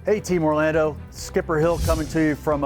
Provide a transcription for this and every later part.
Hey Team Orlando, Skipper Hill coming to you from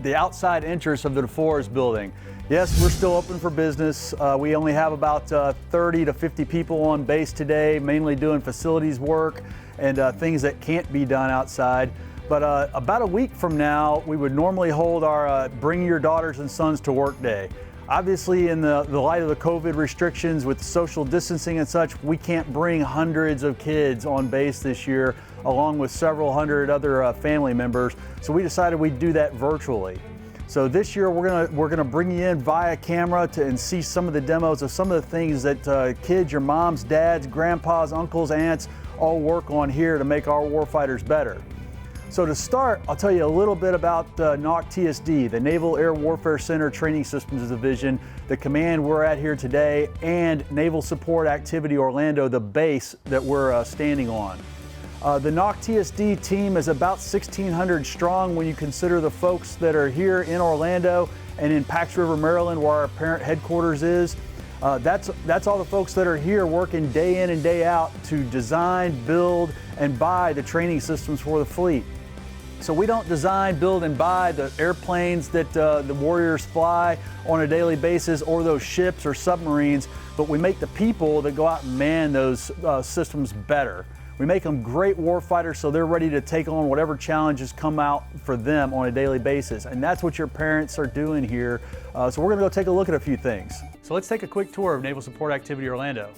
the outside entrance of the DeForest building. Yes, we're still open for business. We only have about 30 to 50 people on base today, mainly doing facilities work and things that can't be done outside. But about a week from now, we would normally hold our Bring Your Daughters and Sons to Work Day. Obviously, in the light of the COVID restrictions with social distancing and such, we can't bring hundreds of kids on base this year, along with several hundred other family members. So we decided we'd do that virtually. So this year we're gonna bring you in via camera and see some of the demos of some of the things that kids, your moms, dads, grandpas, uncles, aunts all work on here to make our warfighters better. So to start, I'll tell you a little bit about NAWCTSD, the Naval Air Warfare Center Training Systems Division, the command we're at here today, and Naval Support Activity Orlando, the base that we're standing on. The NAWCTSD team is about 1,600 strong when you consider the folks that are here in Orlando and in Pax River, Maryland, where our parent headquarters is. That's all the folks that are here working day in and day out to design, build, and buy the training systems for the fleet. So we don't design, build, and buy the airplanes that the warriors fly on a daily basis, or those ships or submarines, but we make the people that go out and man those systems better. We make them great warfighters so they're ready to take on whatever challenges come out for them on a daily basis. And that's what your parents are doing here. So we're gonna go take a look at a few things. So let's take a quick tour of Naval Support Activity Orlando.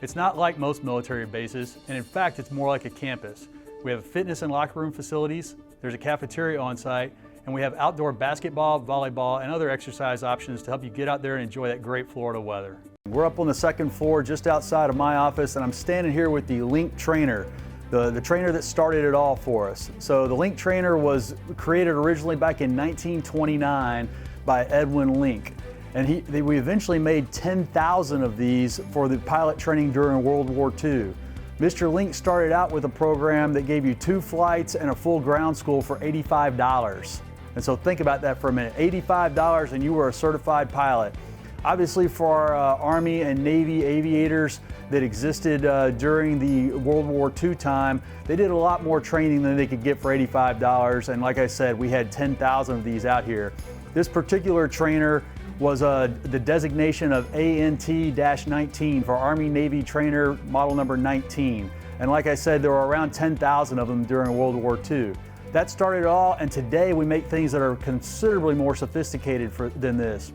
It's not like most military bases, and in fact, it's more like a campus. We have fitness and locker room facilities, there's a cafeteria on site, and we have outdoor basketball, volleyball, and other exercise options to help you get out there and enjoy that great Florida weather. We're up on the second floor just outside of my office, and I'm standing here with the Link trainer, the trainer that started it all for us. So the Link trainer was created originally back in 1929 by Edwin Link. And we eventually made 10,000 of these for the pilot training during World War II. Mr. Link started out with a program that gave you 2 flights and a full ground school for $85. And so think about that for a minute, $85 and you were a certified pilot. Obviously for our Army and Navy aviators that existed during the World War II time, they did a lot more training than they could get for $85. And like I said, we had 10,000 of these out here. This particular trainer was the designation of ANT-19 for Army Navy Trainer Model number 19. And like I said, there were around 10,000 of them during World War II. That started it all, and today we make things that are considerably more sophisticated than this.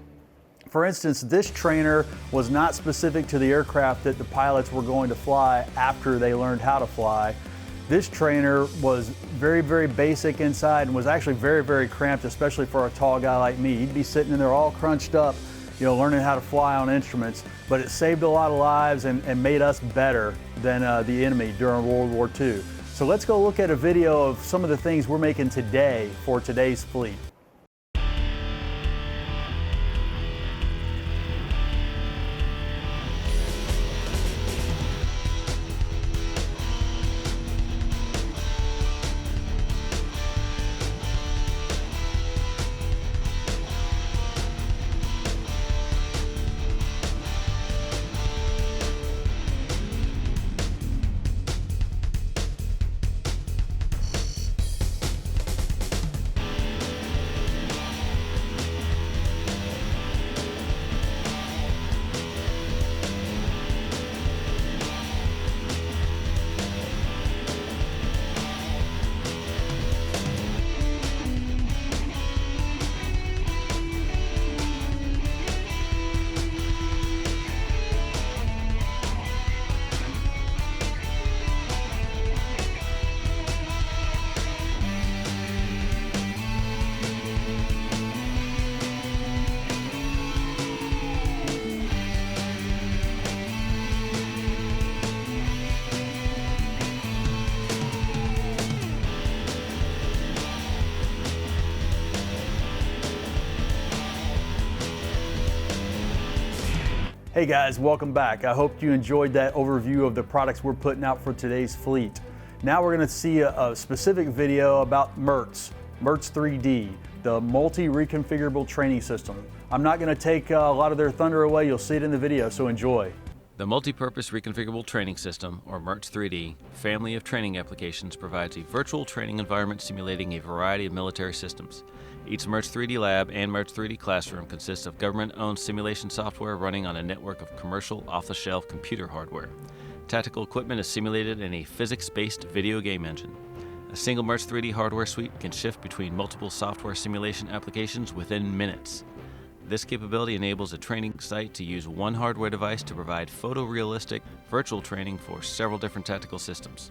For instance, this trainer was not specific to the aircraft that the pilots were going to fly after they learned how to fly. This trainer was very, very basic inside and was actually very, very cramped, especially for a tall guy like me. He'd be sitting in there all crunched up, you know, learning how to fly on instruments, but it saved a lot of lives and made us better than the enemy during World War II. So let's go look at a video of some of the things we're making today for today's fleet. Hey guys, welcome back. I hope you enjoyed that overview of the products we're putting out for today's fleet. Now we're going to see a specific video about Mertz 3D, the multi-reconfigurable training system. I'm not going to take a lot of their thunder away. You'll see it in the video, so enjoy. The Multipurpose Reconfigurable Training System, or Mertz 3D, family of training applications provides a virtual training environment simulating a variety of military systems. Each Mertz 3D lab and Mertz 3D classroom consists of government-owned simulation software running on a network of commercial off-the-shelf computer hardware. Tactical equipment is simulated in a physics-based video game engine. A single Mertz 3D hardware suite can shift between multiple software simulation applications within minutes. This capability enables a training site to use one hardware device to provide photorealistic virtual training for several different tactical systems.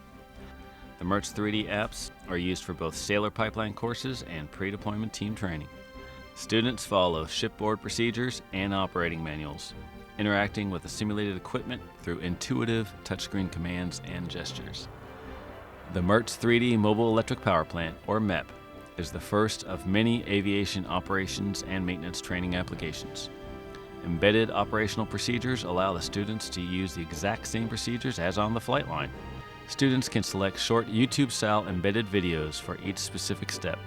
The Mertz 3D apps are used for both sailor pipeline courses and pre-deployment team training. Students follow shipboard procedures and operating manuals, interacting with the simulated equipment through intuitive touchscreen commands and gestures. The Mertz 3D Mobile Electric Power Plant, or MEP, is the first of many aviation operations and maintenance training applications. Embedded operational procedures allow the students to use the exact same procedures as on the flight line. Students can select short YouTube-style embedded videos for each specific step,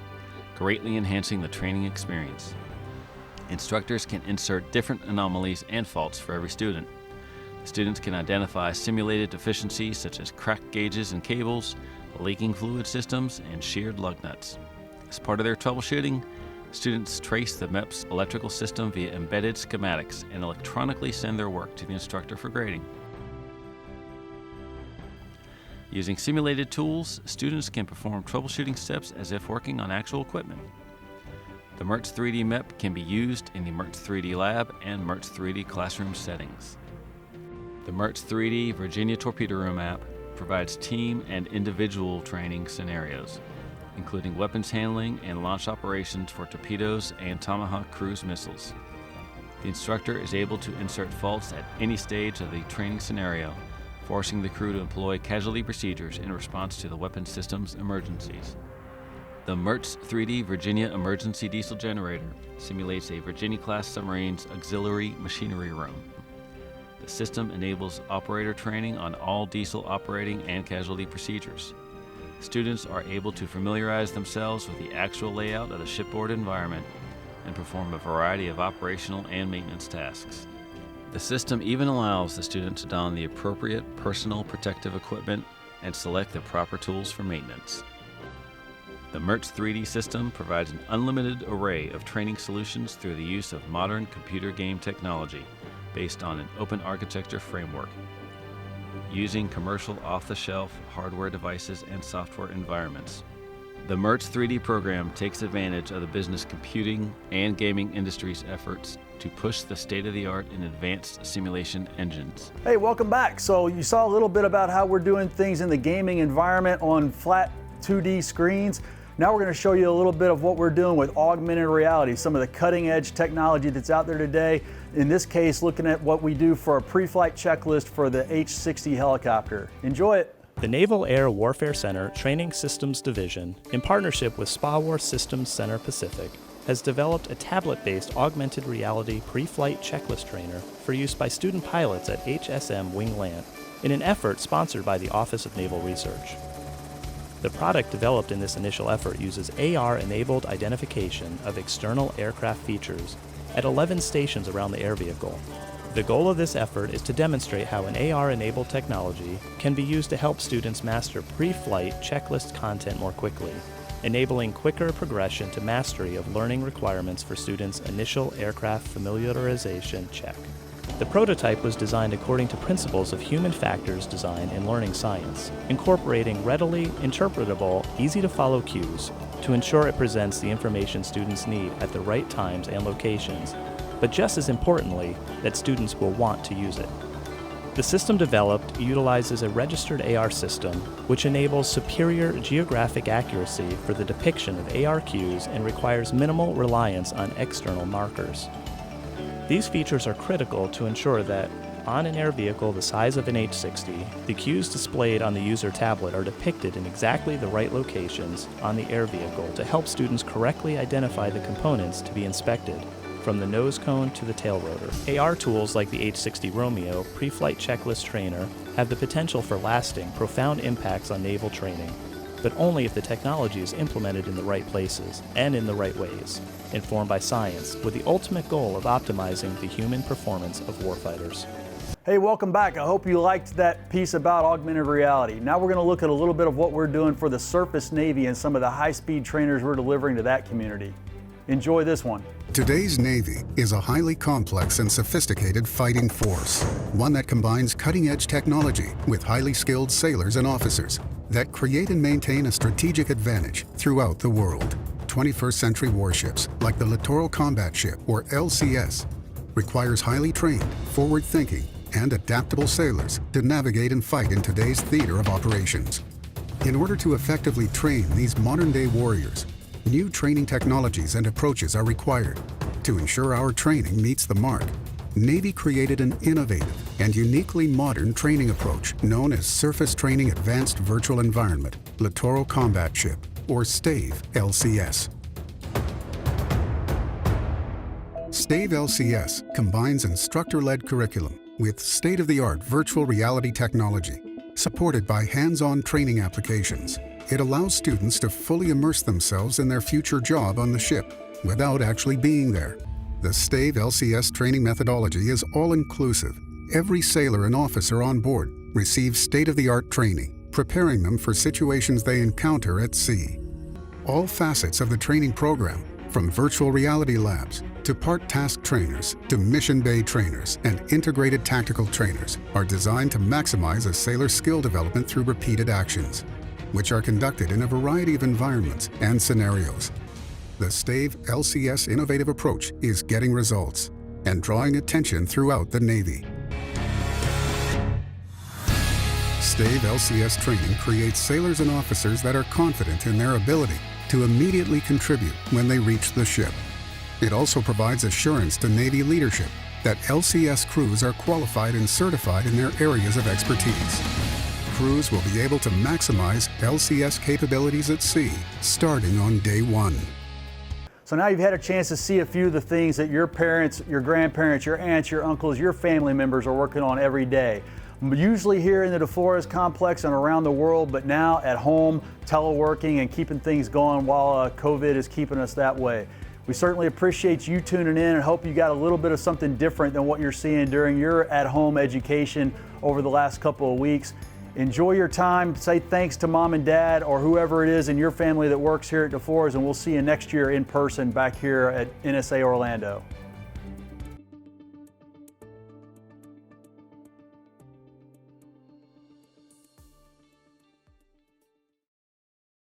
greatly enhancing the training experience. Instructors can insert different anomalies and faults for every student. Students can identify simulated deficiencies such as cracked gauges and cables, leaking fluid systems, and sheared lug nuts. As part of their troubleshooting, students trace the MEP's electrical system via embedded schematics and electronically send their work to the instructor for grading. Using simulated tools, students can perform troubleshooting steps as if working on actual equipment. The Mertz 3D MEP can be used in the Mertz 3D lab and Mertz 3D classroom settings. The Mertz 3D Virginia Torpedo Room app provides team and individual training scenarios, including weapons handling and launch operations for torpedoes and Tomahawk cruise missiles. The instructor is able to insert faults at any stage of the training scenario, forcing the crew to employ casualty procedures in response to the weapon system's emergencies. The Mertz 3D Virginia Emergency Diesel Generator simulates a Virginia-class submarine's auxiliary machinery room. The system enables operator training on all diesel operating and casualty procedures. Students are able to familiarize themselves with the actual layout of the shipboard environment and perform a variety of operational and maintenance tasks. The system even allows the student to don the appropriate personal protective equipment and select the proper tools for maintenance. The Mertz 3D system provides an unlimited array of training solutions through the use of modern computer game technology based on an open architecture framework, using commercial off-the-shelf hardware devices and software environments. The Mertz 3D program takes advantage of the business computing and gaming industry's efforts to push the state-of-the-art in advanced simulation engines. Hey, welcome back. So you saw a little bit about how we're doing things in the gaming environment on flat 2D screens. Now we're going to show you a little bit of what we're doing with augmented reality, some of the cutting edge technology that's out there today. In this case, looking at what we do for a pre-flight checklist for the H-60 helicopter. Enjoy it. The Naval Air Warfare Center Training Systems Division, in partnership with Spa War Systems Center Pacific, has developed a tablet-based augmented reality pre-flight checklist trainer for use by student pilots at HSM Wingland in an effort sponsored by the Office of Naval Research. The product developed in this initial effort uses AR-enabled identification of external aircraft features at 11 stations around the air vehicle. The goal of this effort is to demonstrate how an AR-enabled technology can be used to help students master pre-flight checklist content more quickly, enabling quicker progression to mastery of learning requirements for students' initial aircraft familiarization check. The prototype was designed according to principles of human factors design and learning science, incorporating readily interpretable, easy-to-follow cues to ensure it presents the information students need at the right times and locations, but just as importantly, that students will want to use it. The system developed utilizes a registered AR system, which enables superior geographic accuracy for the depiction of AR cues and requires minimal reliance on external markers. These features are critical to ensure that, on an air vehicle the size of an H-60, the cues displayed on the user tablet are depicted in exactly the right locations on the air vehicle to help students correctly identify the components to be inspected, from the nose cone to the tail rotor. AR tools like the H-60 Romeo pre-flight checklist trainer have the potential for lasting, profound impacts on naval training, but only if the technology is implemented in the right places and in the right ways, informed by science, with the ultimate goal of optimizing the human performance of warfighters. Hey, welcome back. I hope you liked that piece about augmented reality. Now we're going to look at a little bit of what we're doing for the surface Navy and some of the high-speed trainers we're delivering to that community. Enjoy this one. Today's Navy is a highly complex and sophisticated fighting force, one that combines cutting-edge technology with highly skilled sailors and officers that create and maintain a strategic advantage throughout the world. 21st century warships, like the Littoral Combat Ship, or LCS, requires highly trained, forward-thinking, and adaptable sailors to navigate and fight in today's theater of operations. In order to effectively train these modern-day warriors, new training technologies and approaches are required. To ensure our training meets the mark, Navy created an innovative and uniquely modern training approach known as Surface Training Advanced Virtual Environment, Littoral Combat Ship, or STAVE LCS. STAVE LCS combines instructor-led curriculum with state-of-the-art virtual reality technology, supported by hands-on training applications. It allows students to fully immerse themselves in their future job on the ship without actually being there. The STAVE LCS training methodology is all-inclusive. Every sailor and officer on board receives state-of-the-art training, preparing them for situations they encounter at sea. All facets of the training program, from virtual reality labs to part-task trainers to mission bay trainers and integrated tactical trainers, are designed to maximize a sailor's skill development through repeated actions, which are conducted in a variety of environments and scenarios. The STAVE LCS innovative approach is getting results and drawing attention throughout the Navy. STAVE LCS training creates sailors and officers that are confident in their ability to immediately contribute when they reach the ship. It also provides assurance to Navy leadership that LCS crews are qualified and certified in their areas of expertise. Crews will be able to maximize LCS capabilities at sea starting on day one. So now you've had a chance to see a few of the things that your parents, your grandparents, your aunts, your uncles, your family members are working on every day. Usually here in the DeForest complex and around the world, but now at home, teleworking and keeping things going while COVID is keeping us that way. We certainly appreciate you tuning in and hope you got a little bit of something different than what you're seeing during your at-home education over the last couple of weeks. Enjoy your time. Say thanks to Mom and Dad or whoever it is in your family that works here at DeForest, and we'll see you next year in person back here at NSA Orlando.